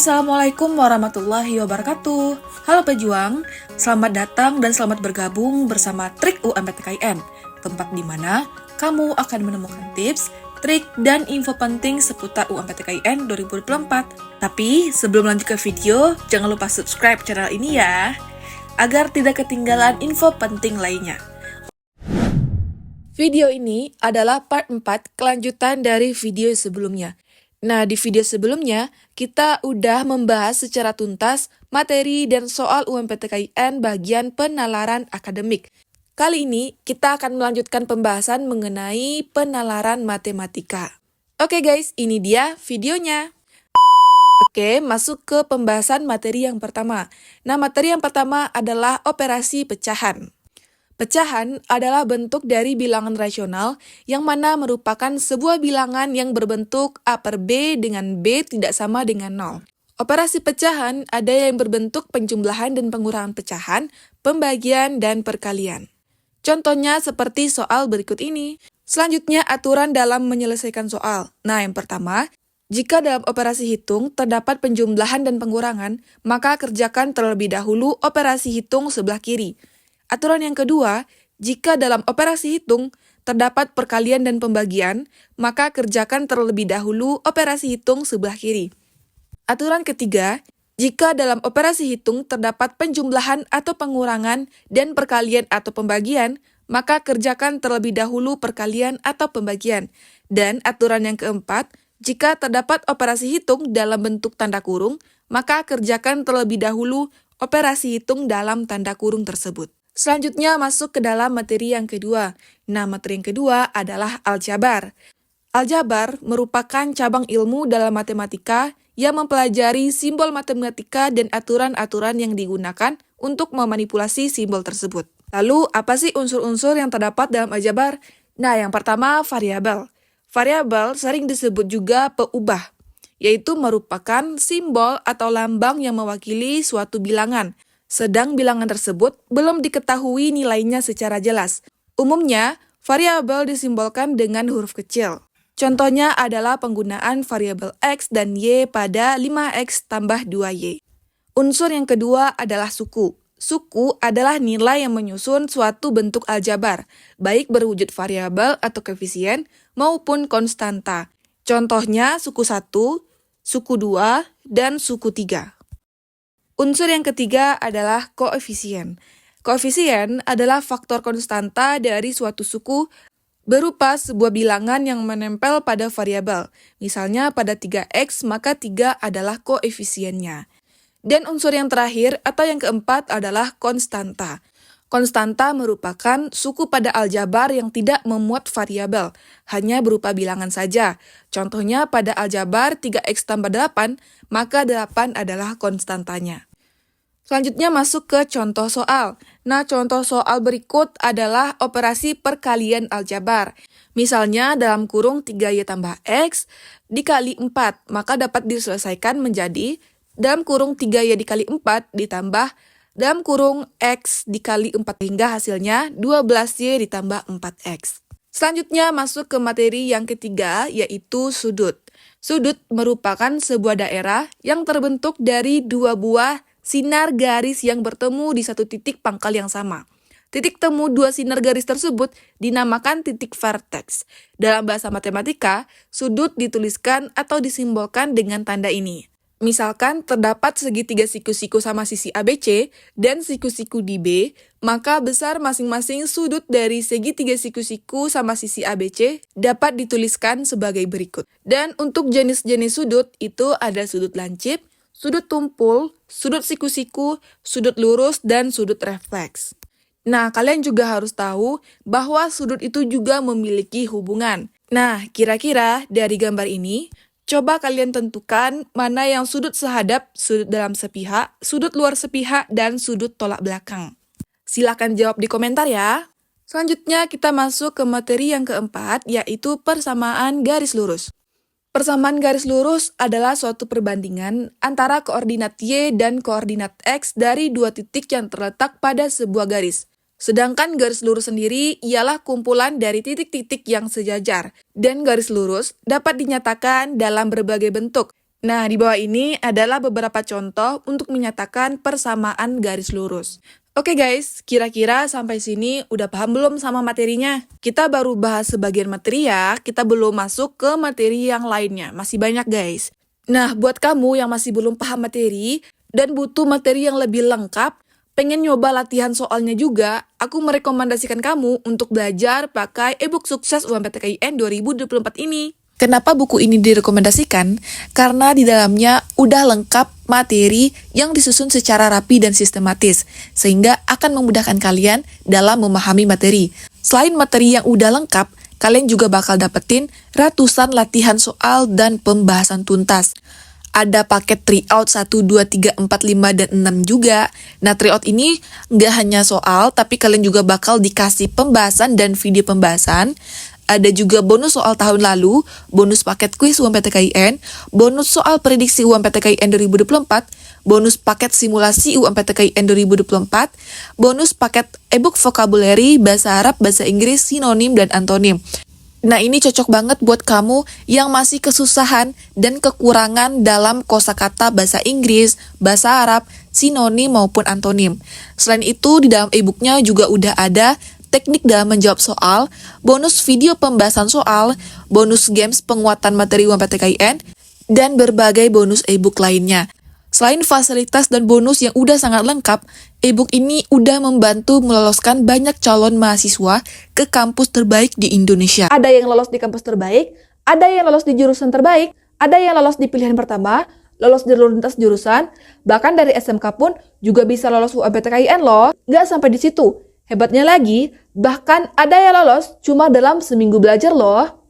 Assalamualaikum warahmatullahi wabarakatuh. Halo pejuang, selamat datang dan selamat bergabung bersama Trik UMPTKIN, tempat di mana kamu akan menemukan tips, trik, dan info penting seputar UMPTKIN 2024. Tapi sebelum lanjut ke video, jangan lupa subscribe channel ini ya, agar tidak ketinggalan info penting lainnya. Video ini adalah part 4 kelanjutan dari video sebelumnya. Nah, di video sebelumnya, kita udah membahas secara tuntas materi dan soal UMPTKIN bagian penalaran akademik. Kali ini, kita akan melanjutkan pembahasan mengenai penalaran matematika. Oke guys, ini dia videonya. Oke, masuk ke pembahasan materi yang pertama. Nah, materi yang pertama adalah operasi pecahan. Pecahan adalah bentuk dari bilangan rasional yang mana merupakan sebuah bilangan yang berbentuk A per B dengan B tidak sama dengan 0. Operasi pecahan ada yang berbentuk penjumlahan dan pengurangan pecahan, pembagian, dan perkalian. Contohnya seperti soal berikut ini. Selanjutnya aturan dalam menyelesaikan soal. Nah, yang pertama, jika dalam operasi hitung terdapat penjumlahan dan pengurangan, maka kerjakan terlebih dahulu operasi hitung sebelah kiri. Aturan yang kedua, jika dalam operasi hitung terdapat perkalian dan pembagian, maka kerjakan terlebih dahulu operasi hitung sebelah kiri. Aturan ketiga, jika dalam operasi hitung terdapat penjumlahan atau pengurangan dan perkalian atau pembagian, maka kerjakan terlebih dahulu perkalian atau pembagian. Dan aturan yang keempat, jika terdapat operasi hitung dalam bentuk tanda kurung, maka kerjakan terlebih dahulu operasi hitung dalam tanda kurung tersebut. Selanjutnya masuk ke dalam materi yang kedua. Nah, materi yang kedua adalah aljabar. Aljabar merupakan cabang ilmu dalam matematika yang mempelajari simbol matematika dan aturan-aturan yang digunakan untuk memanipulasi simbol tersebut. Lalu, apa sih unsur-unsur yang terdapat dalam aljabar? Nah, yang pertama, variabel. Variabel sering disebut juga peubah, yaitu merupakan simbol atau lambang yang mewakili suatu bilangan. Sedang bilangan tersebut belum diketahui nilainya secara jelas. Umumnya, variabel disimbolkan dengan huruf kecil. Contohnya adalah penggunaan variabel X dan Y pada 5X tambah 2Y. Unsur yang kedua adalah suku. Suku adalah nilai yang menyusun suatu bentuk aljabar, baik berwujud variabel atau koefisien maupun konstanta. Contohnya suku 1, suku 2, dan suku 3. Unsur yang ketiga adalah koefisien. Koefisien adalah faktor konstanta dari suatu suku berupa sebuah bilangan yang menempel pada variabel. Misalnya pada 3X, maka 3 adalah koefisiennya. Dan unsur yang terakhir atau yang keempat adalah konstanta. Konstanta merupakan suku pada aljabar yang tidak memuat variabel, hanya berupa bilangan saja. Contohnya pada aljabar 3X tambah 8, maka 8 adalah konstantanya. Selanjutnya masuk ke contoh soal. Nah, contoh soal berikut adalah operasi perkalian aljabar. Misalnya dalam kurung 3Y tambah X dikali 4, maka dapat diselesaikan menjadi dalam kurung 3Y dikali 4 ditambah dalam kurung X dikali 4 hingga hasilnya 12Y ditambah 4X. Selanjutnya masuk ke materi yang ketiga, yaitu sudut. Sudut merupakan sebuah daerah yang terbentuk dari dua buah sinar garis yang bertemu di satu titik pangkal yang sama. Titik temu dua sinar garis tersebut dinamakan titik vertex. Dalam bahasa matematika, sudut dituliskan atau disimbolkan dengan tanda ini. Misalkan terdapat segitiga siku-siku sama sisi ABC dan siku-siku di B, maka besar masing-masing sudut dari segitiga siku-siku sama sisi ABC dapat dituliskan sebagai berikut. Dan untuk jenis-jenis sudut itu ada sudut lancip, sudut tumpul, sudut siku-siku, sudut lurus, dan sudut refleks. Nah, kalian juga harus tahu bahwa sudut itu juga memiliki hubungan. Nah, kira-kira dari gambar ini, coba kalian tentukan mana yang sudut sehadap, sudut dalam sepihak, sudut luar sepihak, dan sudut tolak belakang. Silakan jawab di komentar ya. Selanjutnya kita masuk ke materi yang keempat, yaitu persamaan garis lurus. Persamaan garis lurus adalah suatu perbandingan antara koordinat Y dan koordinat X dari dua titik yang terletak pada sebuah garis. Sedangkan garis lurus sendiri ialah kumpulan dari titik-titik yang sejajar. Dan garis lurus dapat dinyatakan dalam berbagai bentuk. Nah, di bawah ini adalah beberapa contoh untuk menyatakan persamaan garis lurus. Oke guys, kira-kira sampai sini udah paham belum sama materinya? Kita baru bahas sebagian materi ya, kita belum masuk ke materi yang lainnya, masih banyak guys. Nah, buat kamu yang masih belum paham materi dan butuh materi yang lebih lengkap, pengen nyoba latihan soalnya juga, aku merekomendasikan kamu untuk belajar pakai ebook sukses UMPTKIN 2024 ini. Kenapa buku ini direkomendasikan? Karena di dalamnya udah lengkap materi yang disusun secara rapi dan sistematis, sehingga akan memudahkan kalian dalam memahami materi. Selain materi yang udah lengkap, kalian juga bakal dapetin ratusan latihan soal dan pembahasan tuntas. Ada paket tryout 1, 2, 3, 4, 5, dan 6 juga. Nah, tryout ini nggak hanya soal, tapi kalian juga bakal dikasih pembahasan dan video pembahasan. Ada juga bonus soal tahun lalu, bonus paket kuis UMPTKIN, bonus soal prediksi UMPTKIN 2024, bonus paket simulasi UMPTKIN 2024, bonus paket ebook vocabulary, bahasa Arab, bahasa Inggris, sinonim, dan antonim. Nah, ini cocok banget buat kamu yang masih kesusahan dan kekurangan dalam kosakata bahasa Inggris, bahasa Arab, sinonim maupun antonim. Selain itu, di dalam e-booknya juga udah ada teknik dalam menjawab soal, bonus video pembahasan soal, bonus games penguatan materi UMPTKIN, dan berbagai bonus e-book lainnya. Selain fasilitas dan bonus yang udah sangat lengkap, e-book ini udah membantu meloloskan banyak calon mahasiswa ke kampus terbaik di Indonesia. Ada yang lolos di kampus terbaik, ada yang lolos di jurusan terbaik, ada yang lolos di pilihan pertama, lolos di lintas jurusan, bahkan dari SMK pun juga bisa lolos UMPTKIN loh. Nggak sampai di situ. Hebatnya lagi, bahkan ada yang lolos cuma dalam seminggu belajar loh.